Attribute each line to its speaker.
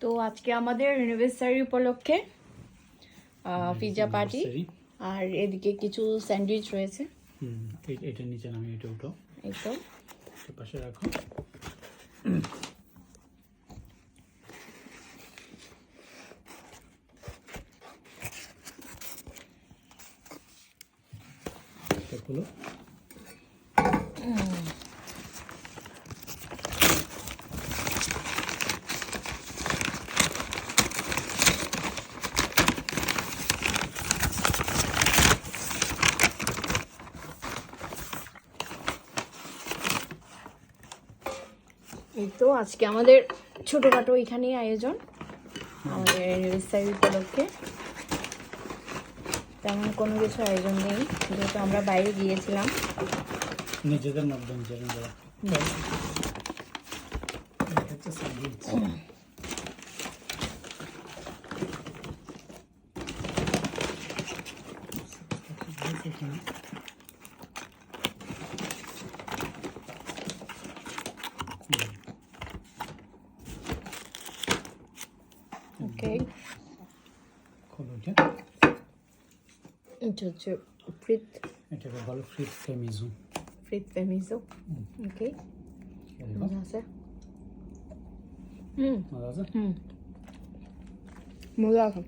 Speaker 1: তো আজকে আমাদের অ্যানিভার্সারি উপলক্ষে পিৎজা পার্টি, আর এদিকে কিছু স্যান্ডউইচ রয়েছে।
Speaker 2: এটা নিচে নামিয়ে এটা উঠো,
Speaker 1: এই তো
Speaker 2: পাশে রাখো। খুলো।
Speaker 1: এই তো আজকে আমাদের ছোটখাটো এখানেই আয়োজন আমাদের অ্যানিভার্সারি উপলক্ষে। তেমন কোনো কিছু আয়োজন নেই, যেহেতু আমরা বাইরে গিয়েছিলাম।
Speaker 2: নিজেদের মাধ্যমে
Speaker 1: ওকে,
Speaker 2: খোলো।
Speaker 1: এটা হচ্ছে ফ্রিত,
Speaker 2: এটাকে বলো ফ্রিত ফেমিজো।
Speaker 1: ফ্রিত ফেমিজো। ওকে, মজা আছে।
Speaker 2: মজা আছে।
Speaker 1: মজা আছে।